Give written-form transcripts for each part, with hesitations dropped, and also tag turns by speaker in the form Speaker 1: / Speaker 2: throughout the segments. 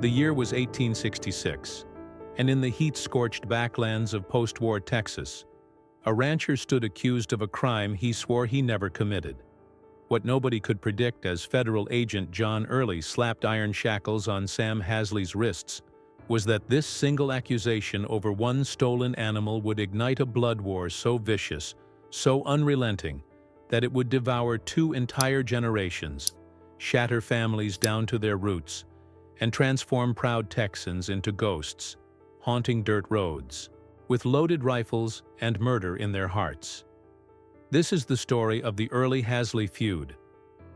Speaker 1: The year was 1866, and in the heat-scorched backlands of post-war Texas, a rancher stood accused of a crime he swore he never committed. What nobody could predict as federal agent John Early slapped iron shackles on Sam Hasley's wrists was that this single accusation over one stolen animal would ignite a blood war so vicious, so unrelenting, that it would devour 2 entire generations, shatter families down to their roots, and transform proud Texans into ghosts, haunting dirt roads, with loaded rifles and murder in their hearts. This is the story of the Early-Hasley feud,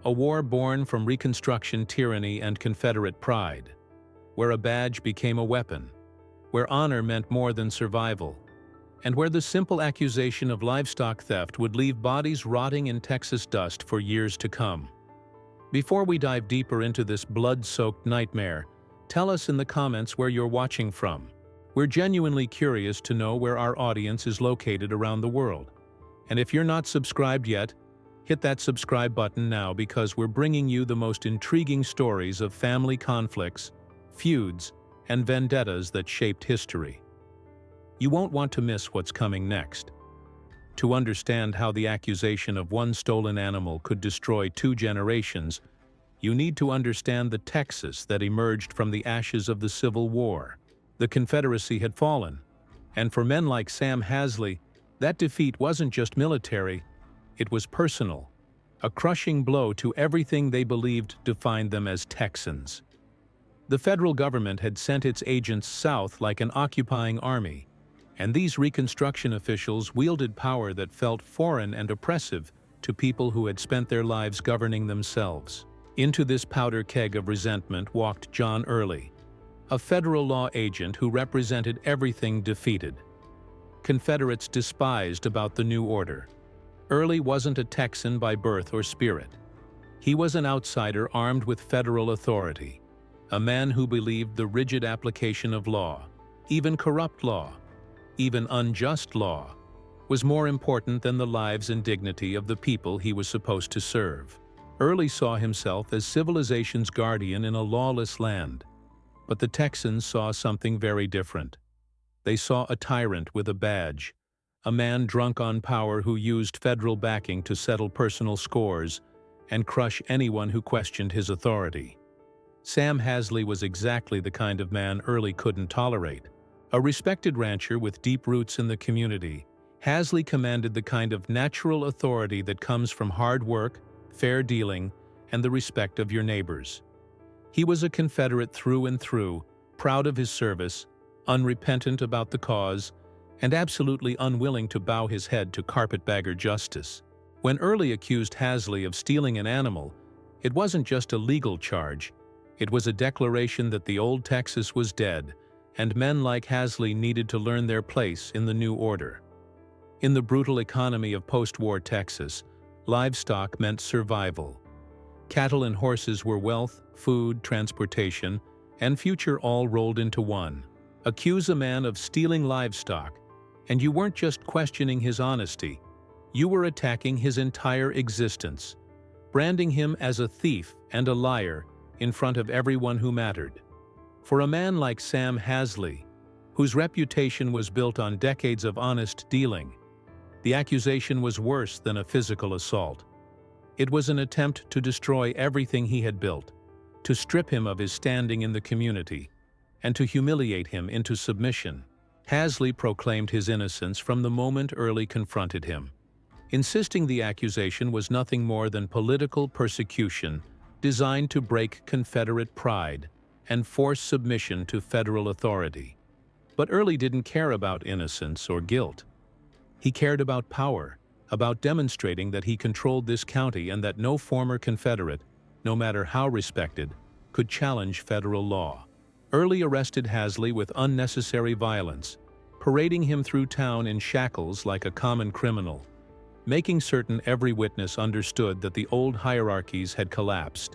Speaker 1: a war born from Reconstruction tyranny and Confederate pride, where a badge became a weapon, where honor meant more than survival, and where the simple accusation of livestock theft would leave bodies rotting in Texas dust for years to come. Before we dive deeper into this blood-soaked nightmare, tell us in the comments where you're watching from. We're genuinely curious to know where our audience is located around the world. And if you're not subscribed yet, hit that subscribe button now because we're bringing you the most intriguing stories of family conflicts, feuds, and vendettas that shaped history. You won't want to miss what's coming next. To understand how the accusation of one stolen animal could destroy 2 generations, you need to understand the Texas that emerged from the ashes of the Civil War. The Confederacy had fallen, and for men like Sam Hasley, that defeat wasn't just military, it was personal, a crushing blow to everything they believed defined them as Texans. The federal government had sent its agents south like an occupying army, and these Reconstruction officials wielded power that felt foreign and oppressive to people who had spent their lives governing themselves. Into this powder keg of resentment walked John Early, a federal law agent who represented everything defeated. Confederates despised about the new order. Early wasn't a Texan by birth or spirit. He was an outsider armed with federal authority, a man who believed the rigid application of law, even corrupt law, even unjust law, was more important than the lives and dignity of the people he was supposed to serve. Early saw himself as civilization's guardian in a lawless land, but the Texans saw something very different. They saw a tyrant with a badge, a man drunk on power who used federal backing to settle personal scores and crush anyone who questioned his authority. Sam Hasley was exactly the kind of man Early couldn't tolerate. A respected rancher with deep roots in the community, Hasley commanded the kind of natural authority that comes from hard work, fair dealing, and the respect of your neighbors. He was a Confederate through and through, proud of his service, unrepentant about the cause, and absolutely unwilling to bow his head to carpetbagger justice. When Early accused Hasley of stealing an animal, it wasn't just a legal charge, it was a declaration that the old Texas was dead, and men like Hasley needed to learn their place in the new order. In the brutal economy of post-war Texas, livestock meant survival. Cattle and horses were wealth, food, transportation, and future all rolled into one. Accuse a man of stealing livestock, and you weren't just questioning his honesty, you were attacking his entire existence, branding him as a thief and a liar in front of everyone who mattered. For a man like Sam Hasley, whose reputation was built on decades of honest dealing, the accusation was worse than a physical assault. It was an attempt to destroy everything he had built, to strip him of his standing in the community, and to humiliate him into submission. Hasley proclaimed his innocence from the moment Early confronted him, insisting the accusation was nothing more than political persecution designed to break Confederate pride and force submission to federal authority. But Early didn't care about innocence or guilt. He cared about power, about demonstrating that he controlled this county and that no former Confederate, no matter how respected, could challenge federal law. Early arrested Hasley with unnecessary violence, parading him through town in shackles like a common criminal, making certain every witness understood that the old hierarchies had collapsed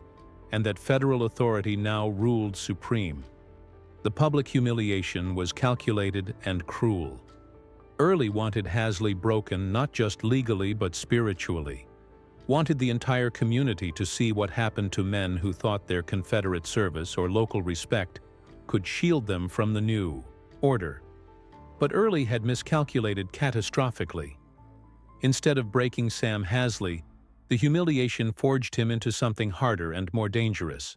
Speaker 1: and that federal authority now ruled supreme. The public humiliation was calculated and cruel. Early wanted Hasley broken not just legally but spiritually, wanted the entire community to see what happened to men who thought their Confederate service or local respect could shield them from the new order. But Early had miscalculated catastrophically. Instead of breaking Sam Hasley, the humiliation forged him into something harder and more dangerous.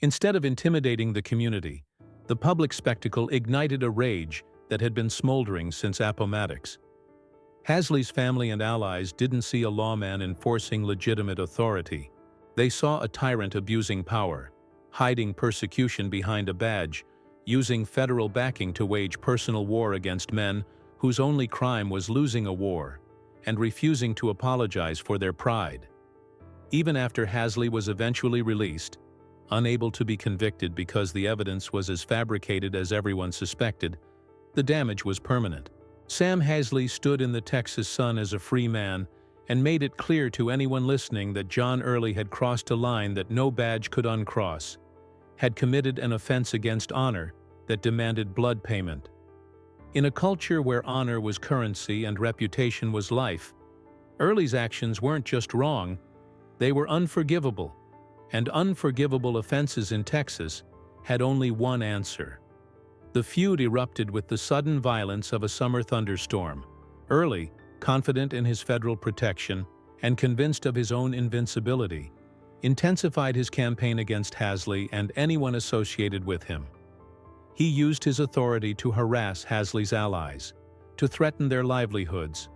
Speaker 1: Instead of intimidating the community, the public spectacle ignited a rage that had been smoldering since Appomattox. Hasley's family and allies didn't see a lawman enforcing legitimate authority. They saw a tyrant abusing power, hiding persecution behind a badge, using federal backing to wage personal war against men whose only crime was losing a war, and refusing to apologize for their pride. Even after Hasley was eventually released, unable to be convicted because the evidence was as fabricated as everyone suspected, the damage was permanent. Sam Hasley stood in the Texas sun as a free man and made it clear to anyone listening that John Early had crossed a line that no badge could uncross, had committed an offense against honor that demanded blood payment. In a culture where honor was currency and reputation was life, Early's actions weren't just wrong, they were unforgivable, and unforgivable offenses in Texas had only one answer. The feud erupted with the sudden violence of a summer thunderstorm. Early, confident in his federal protection and convinced of his own invincibility, intensified his campaign against Hasley and anyone associated with him. He used his authority to harass Hasley's allies, to threaten their livelihoods,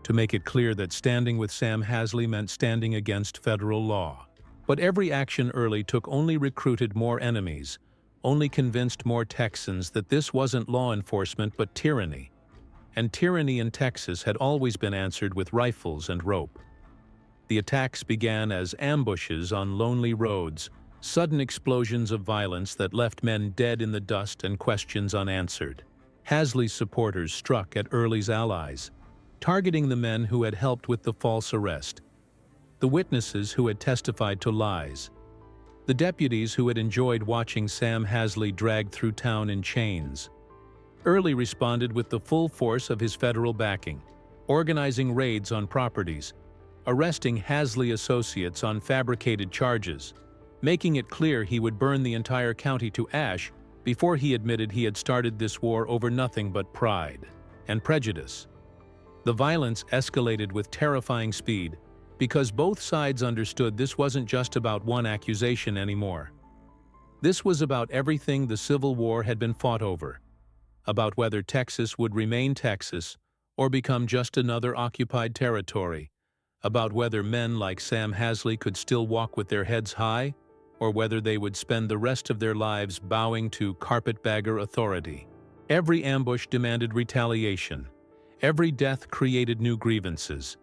Speaker 1: to make it clear that standing with Sam Hasley meant standing against federal law. But every action Early took only recruited more enemies, only convinced more Texans that this wasn't law enforcement but tyranny. And tyranny in Texas had always been answered with rifles and rope. The attacks began as ambushes on lonely roads, sudden explosions of violence that left men dead in the dust and questions unanswered. Hasley's supporters struck at Early's allies, targeting the men who had helped with the false arrest, the witnesses who had testified to lies, the deputies who had enjoyed watching Sam Hasley dragged through town in chains. Early responded with the full force of his federal backing, organizing raids on properties, arresting Hasley associates on fabricated charges, making it clear he would burn the entire county to ash before he admitted he had started this war over nothing but pride and prejudice. The violence escalated with terrifying speed because both sides understood this wasn't just about one accusation anymore. This was about everything the Civil War had been fought over, about whether Texas would remain Texas or become just another occupied territory, about whether men like Sam Hasley could still walk with their heads high, or whether they would spend the rest of their lives bowing to carpetbagger authority. Every ambush demanded retaliation. Every death created new grievances.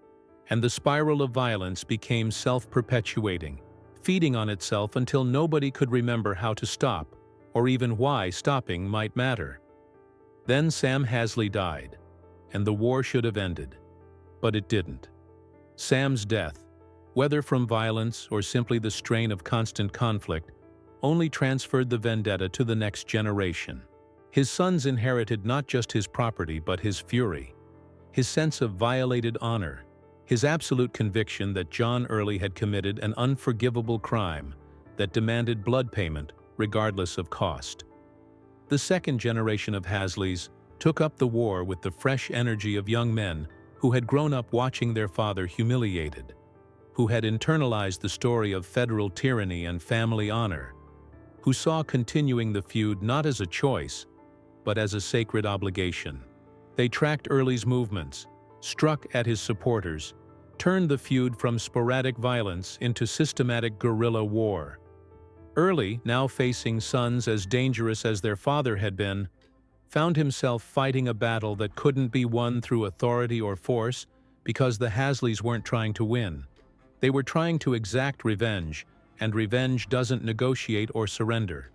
Speaker 1: And the spiral of violence became self-perpetuating, feeding on itself until nobody could remember how to stop, or even why stopping might matter. Then Sam Hasley died, and the war should have ended. But it didn't. Sam's death, whether from violence or simply the strain of constant conflict, only transferred the vendetta to the next generation. His sons inherited not just his property but his fury, his sense of violated honor, his absolute conviction that John Early had committed an unforgivable crime that demanded blood payment regardless of cost. The second generation of Hasleys took up the war with the fresh energy of young men who had grown up watching their father humiliated, who had internalized the story of federal tyranny and family honor, who saw continuing the feud not as a choice, but as a sacred obligation. They tracked Early's movements, struck at his supporters, turned the feud from sporadic violence into systematic guerrilla war. Early, now facing sons as dangerous as their father had been, found himself fighting a battle that couldn't be won through authority or force because the Hasleys weren't trying to win. They were trying to exact revenge, and revenge doesn't negotiate or surrender.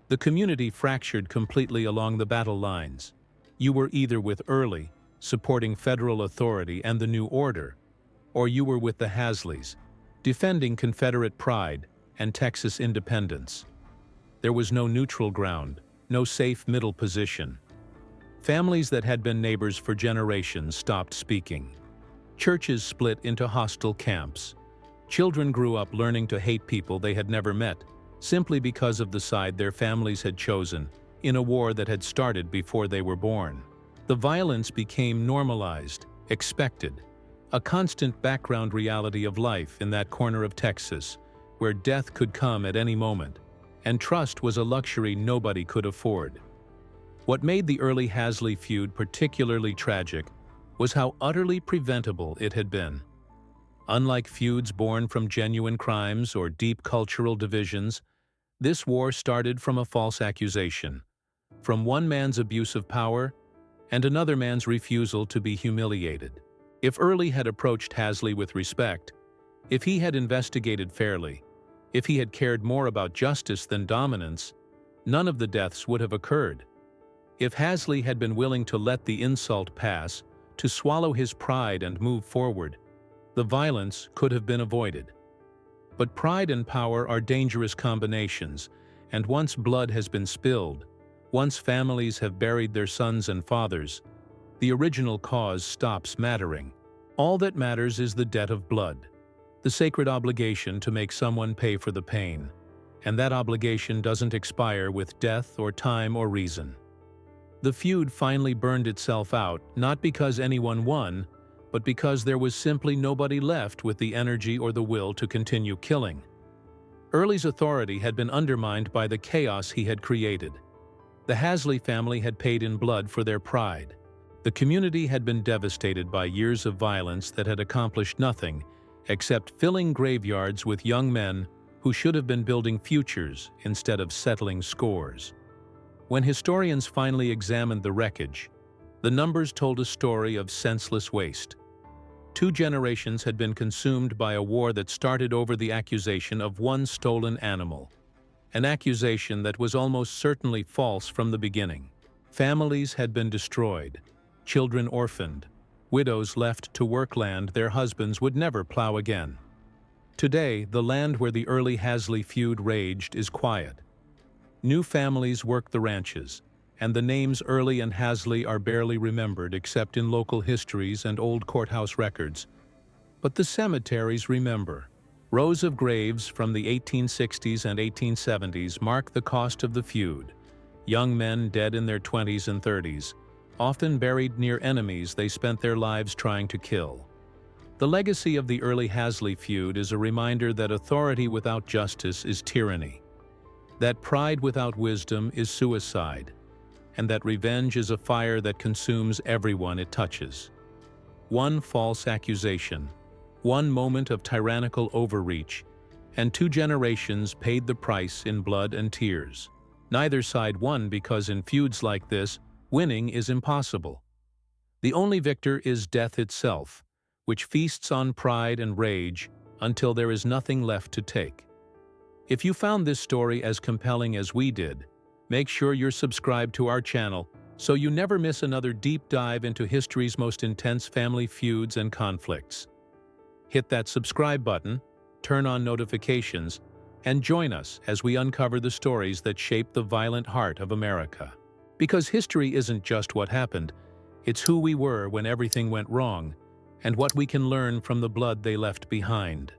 Speaker 1: The community fractured completely along the battle lines. You were either with Early, supporting federal authority and the new order, or you were with the Hasleys, defending Confederate pride and Texas independence. There was no neutral ground, no safe middle position. Families that had been neighbors for generations stopped speaking. Churches split into hostile camps. Children grew up learning to hate people they had never met, simply because of the side their families had chosen, in a war that had started before they were born. The violence became normalized, expected, a constant background reality of life in that corner of Texas, where death could come at any moment, and trust was a luxury nobody could afford. What made the Early-Hasley feud particularly tragic was how utterly preventable it had been. Unlike feuds born from genuine crimes or deep cultural divisions, this war started from a false accusation, from one man's abuse of power and another man's refusal to be humiliated. If Early had approached Hasley with respect, if he had investigated fairly, if he had cared more about justice than dominance, none of the deaths would have occurred. If Hasley had been willing to let the insult pass, to swallow his pride and move forward, the violence could have been avoided. But pride and power are dangerous combinations, and once blood has been spilled, once families have buried their sons and fathers, the original cause stops mattering. All that matters is the debt of blood, the sacred obligation to make someone pay for the pain, and that obligation doesn't expire with death or time or reason. The feud finally burned itself out, not because anyone won, but because there was simply nobody left with the energy or the will to continue killing. Early's authority had been undermined by the chaos he had created. The Hasley family had paid in blood for their pride. The community had been devastated by years of violence that had accomplished nothing except filling graveyards with young men who should have been building futures instead of settling scores. When historians finally examined the wreckage, the numbers told a story of senseless waste. 2 generations had been consumed by a war that started over the accusation of one stolen animal, an accusation that was almost certainly false from the beginning. Families had been destroyed, children orphaned, widows left to work land their husbands would never plow again. Today, the land where the Early-Hasley feud raged is quiet. New families work the ranches, and the names Early and Hasley are barely remembered except in local histories and old courthouse records. But the cemeteries remember. Rows of graves from the 1860s and 1870s mark the cost of the feud. Young men dead in their 20s and 30s, often buried near enemies they spent their lives trying to kill. The legacy of the Early-Hasley feud is a reminder that authority without justice is tyranny, that pride without wisdom is suicide, and that revenge is a fire that consumes everyone it touches. One false accusation, one moment of tyrannical overreach, and 2 generations paid the price in blood and tears. Neither side won because in feuds like this, winning is impossible. The only victor is death itself, which feasts on pride and rage until there is nothing left to take. If you found this story as compelling as we did, make sure you're subscribed to our channel so you never miss another deep dive into history's most intense family feuds and conflicts. Hit that subscribe button, turn on notifications, and join us as we uncover the stories that shape the violent heart of America. Because history isn't just what happened, it's who we were when everything went wrong, and what we can learn from the blood they left behind.